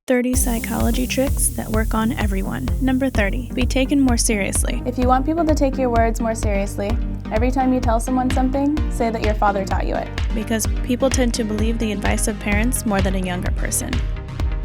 30 psychology tricks that work on everyone. Number 30, be taken more seriously. If you want people to take your words more seriously, every time you tell someone something, say that your father taught you it. Because people tend to believe the advice of parents more than a younger person.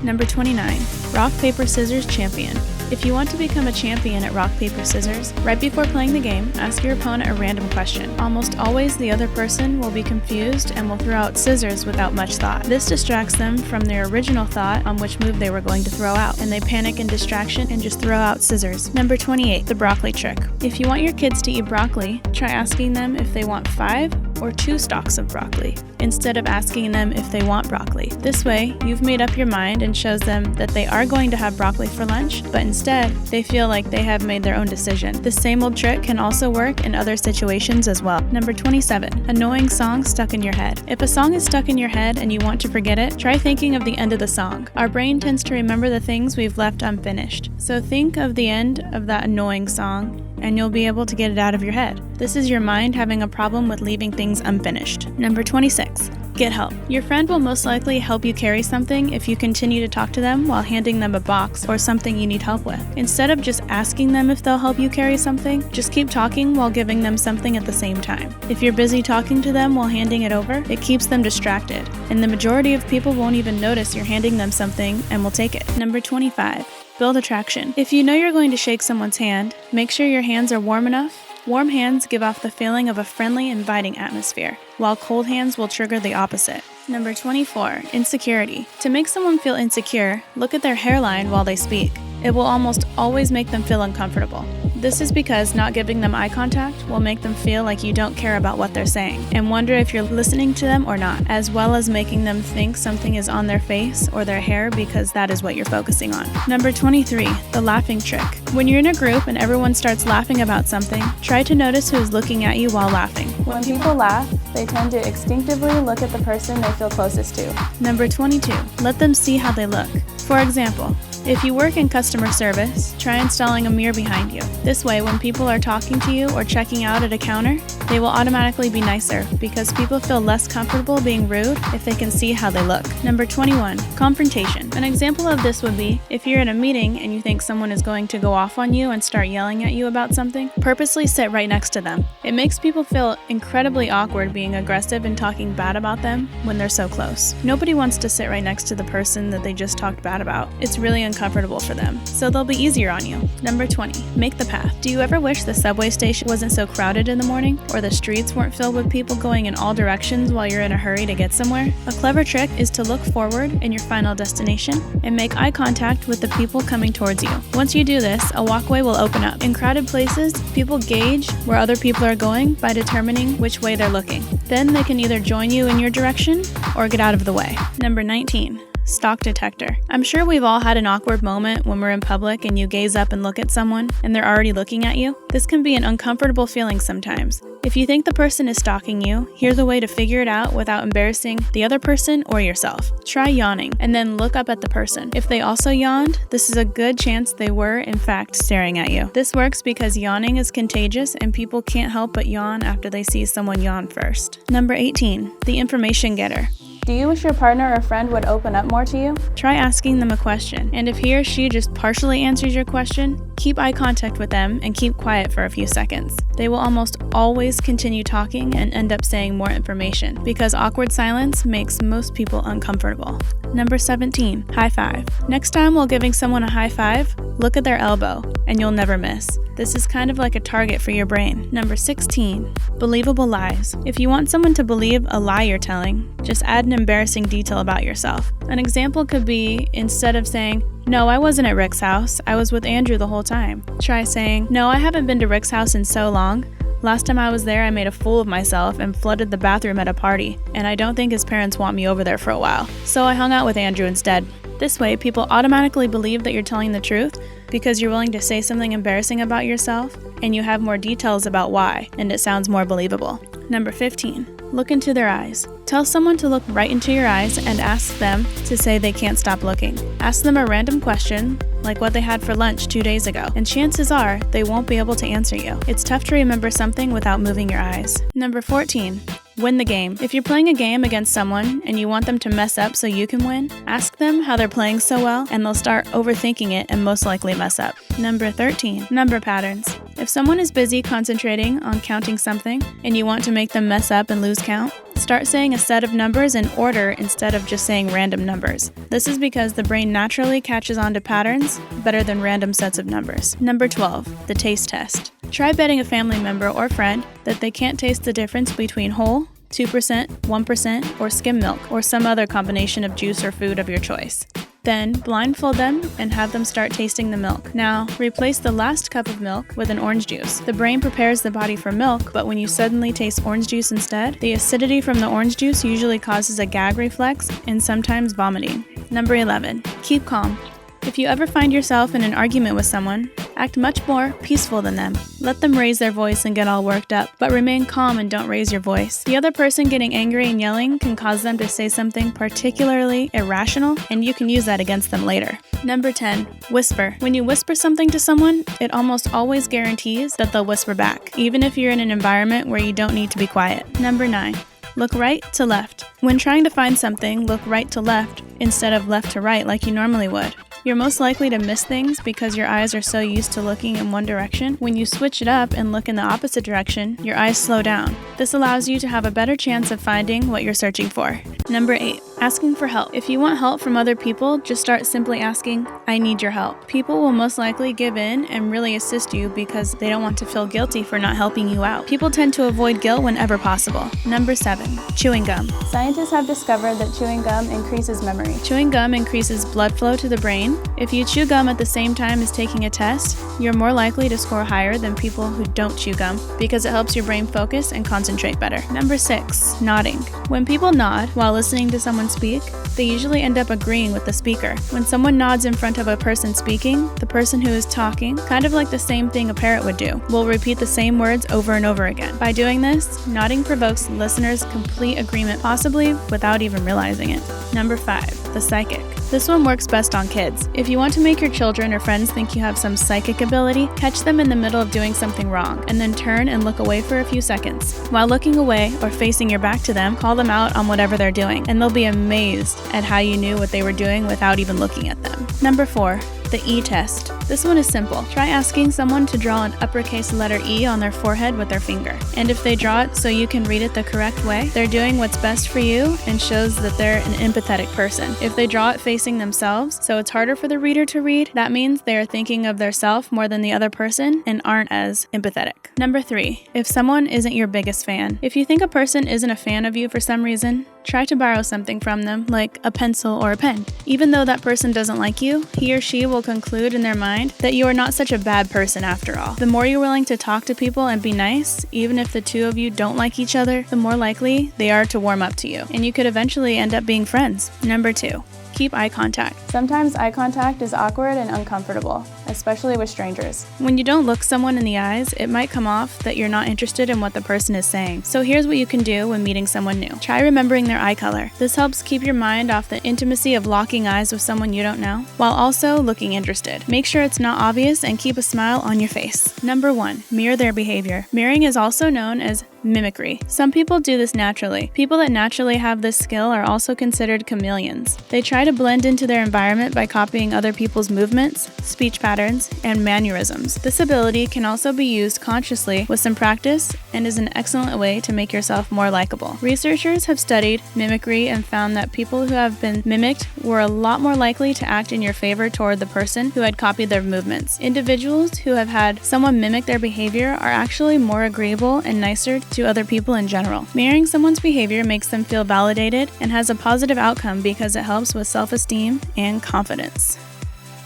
Number 29, rock, paper, scissors champion. If you want to become a champion at rock, paper, scissors, right before playing the game, ask your opponent a random question. Almost always the other person will be confused and will throw out scissors without much thought. This distracts them from their original thought on which move they were going to throw out, and they panic in distraction and just throw out scissors. Number 28, the broccoli trick. If you want your kids to eat broccoli, try asking them if they want 5 or 2 stalks of broccoli, instead of asking them if they want broccoli. This way, you've made up your mind and shows them that they are going to have broccoli for lunch, but instead, they feel like they have made their own decision. This same old trick can also work in other situations as well. Number 27, annoying song stuck in your head. If a song is stuck in your head and you want to forget it, try thinking of the end of the song. Our brain tends to remember the things we've left unfinished. So think of the end of that annoying song, and you'll be able to get it out of your head. This is your mind having a problem with leaving things unfinished. Number 26. Get help. Your friend will most likely help you carry something if you continue to talk to them while handing them a box or something you need help with. Instead of just asking them if they'll help you carry something, just keep talking while giving them something at the same time. If you're busy talking to them while handing it over, it keeps them distracted, and the majority of people won't even notice you're handing them something and will take it. Number 25. Build attraction. If you know you're going to shake someone's hand, make sure your hands are warm enough. Warm hands give off the feeling of a friendly, inviting atmosphere, while cold hands will trigger the opposite. Number 24, insecurity. To make someone feel insecure, look at their hairline while they speak. It will almost always make them feel uncomfortable. This is because not giving them eye contact will make them feel like you don't care about what they're saying and wonder if you're listening to them or not, as well as making them think something is on their face or their hair because that is what you're focusing on. Number 23, the laughing trick. When you're in a group and everyone starts laughing about something, try to notice who is looking at you while laughing. When people laugh, they tend to instinctively look at the person they feel closest to. Number 22, let them see how they look. For example, if you work in customer service, try installing a mirror behind you. This way, when people are talking to you or checking out at a counter, they will automatically be nicer because people feel less comfortable being rude if they can see how they look. Number 21, confrontation. An example of this would be if you're in a meeting and you think someone is going to go off on you and start yelling at you about something, purposely sit right next to them. It makes people feel incredibly awkward being aggressive and talking bad about them when they're so close. Nobody wants to sit right next to the person that they just talked bad about. It's really uncomfortable for them, so they'll be easier on you. Number 20, make the path. Do you ever wish the subway station wasn't so crowded in the morning, or the streets weren't filled with people going in all directions while you're in a hurry to get somewhere? A clever trick is to look forward in your final destination and make eye contact with the people coming towards you. Once you do this, a walkway will open up. In crowded places, people gauge where other people are going by determining which way they're looking. Then they can either join you in your direction or get out of the way. Number 19. Stalk detector. I'm sure we've all had an awkward moment when we're in public and you gaze up and look at someone and they're already looking at you. This can be an uncomfortable feeling sometimes. If you think the person is stalking you, here's a way to figure it out without embarrassing the other person or yourself. Try yawning and then look up at the person. If they also yawned, this is a good chance they were, in fact, staring at you. This works because yawning is contagious and people can't help but yawn after they see someone yawn first. Number 18, the information getter. Do you wish your partner or friend would open up more to you? Try asking them a question, and if he or she just partially answers your question, keep eye contact with them and keep quiet for a few seconds. They will almost always continue talking and end up saying more information, because awkward silence makes most people uncomfortable. Number 17, high five. Next time while giving someone a high five, look at their elbow, and you'll never miss. This is kind of like a target for your brain. Number 16, believable lies. If you want someone to believe a lie you're telling, just add an embarrassing detail about yourself. An example could be, instead of saying, "No, I wasn't at Rick's house, I was with Andrew the whole time," try saying, "No, I haven't been to Rick's house in so long. Last time I was there, I made a fool of myself and flooded the bathroom at a party, and I don't think his parents want me over there for a while. So I hung out with Andrew instead." This way, people automatically believe that you're telling the truth because you're willing to say something embarrassing about yourself and you have more details about why, and it sounds more believable. Number 15, look into their eyes. Tell someone to look right into your eyes and ask them to say they can't stop looking. Ask them a random question, like what they had for lunch 2 days ago, and chances are they won't be able to answer you. It's tough to remember something without moving your eyes. Number 14, Win the game. If you're playing a game against someone and you want them to mess up so you can win, ask them how they're playing so well and they'll start overthinking it and most likely mess up. Number 13. Number patterns. If someone is busy concentrating on counting something and you want to make them mess up and lose count, start saying a set of numbers in order instead of just saying random numbers. This is because the brain naturally catches on to patterns better than random sets of numbers. Number 12. The taste test. Try betting a family member or friend that they can't taste the difference between whole, 2%, 1%, or skim milk, or some other combination of juice or food of your choice. Then, blindfold them and have them start tasting the milk. Now, replace the last cup of milk with an orange juice. The brain prepares the body for milk, but when you suddenly taste orange juice instead, the acidity from the orange juice usually causes a gag reflex and sometimes vomiting. Number 11. Keep calm. If you ever find yourself in an argument with someone, act much more peaceful than them. Let them raise their voice and get all worked up, but remain calm and don't raise your voice. The other person getting angry and yelling can cause them to say something particularly irrational, and you can use that against them later. Number 10. Whisper. When you whisper something to someone, it almost always guarantees that they'll whisper back, even if you're in an environment where you don't need to be quiet. Number 9. Look right to left. When trying to find something, look right to left instead of left to right like you normally would. You're most likely to miss things because your eyes are so used to looking in one direction. When you switch it up and look in the opposite direction, your eyes slow down. This allows you to have a better chance of finding what you're searching for. Number 8. Asking for help. If you want help from other people, just start simply asking, "I need your help." People will most likely give in and really assist you because they don't want to feel guilty for not helping you out. People tend to avoid guilt whenever possible. Number 7. Chewing gum. Scientists have discovered that chewing gum increases memory. Chewing gum increases blood flow to the brain. If you chew gum at the same time as taking a test, you're more likely to score higher than people who don't chew gum because it helps your brain focus and concentrate better. Number 6. Nodding. When people nod while listening to someone speak, they usually end up agreeing with the speaker. When someone nods in front of a person speaking, the person who is talking, kind of like the same thing a parrot would do, will repeat the same words over and over again. By doing this, nodding provokes listeners' complete agreement, possibly without even realizing it. Number 5. The psychic. This one works best on kids. If you want to make your children or friends think you have some psychic ability, catch them in the middle of doing something wrong, and then turn and look away for a few seconds. While looking away or facing your back to them, call them out on whatever they're doing, and they'll be amazed at how you knew what they were doing without even looking at them. Number 4. The E test. This one is simple. Try asking someone to draw an uppercase letter E on their forehead with their finger. And if they draw it so you can read it the correct way, they're doing what's best for you and shows that they're an empathetic person. If they draw it facing themselves, so it's harder for the reader to read, that means they are thinking of their self more than the other person and aren't as empathetic. Number 3. If someone isn't your biggest fan. If you think a person isn't a fan of you for some reason, try to borrow something from them, like a pencil or a pen. Even though that person doesn't like you, he or she will conclude in their mind that you are not such a bad person after all. The more you're willing to talk to people and be nice, even if the two of you don't like each other, the more likely they are to warm up to you, and you could eventually end up being friends. Number 2. Keep eye contact. Sometimes eye contact is awkward and uncomfortable, especially with strangers. When you don't look someone in the eyes, it might come off that you're not interested in what the person is saying. So here's what you can do when meeting someone new. Try remembering their eye color. This helps keep your mind off the intimacy of locking eyes with someone you don't know, while also looking interested. Make sure it's not obvious and keep a smile on your face. Number 1. Mirror their behavior. Mirroring is also known as mimicry. Some people do this naturally. People that naturally have this skill are also considered chameleons. They try to blend into their environment by copying other people's movements, speech patterns, and mannerisms. This ability can also be used consciously with some practice and is an excellent way to make yourself more likable. Researchers have studied mimicry and found that people who have been mimicked were a lot more likely to act in your favor toward the person who had copied their movements. Individuals who have had someone mimic their behavior are actually more agreeable and nicer to other people in general. Mirroring someone's behavior makes them feel validated and has a positive outcome because it helps with self-esteem and confidence.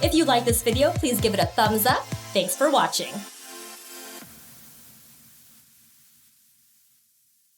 If you like this video, please give it a thumbs up. Thanks for watching.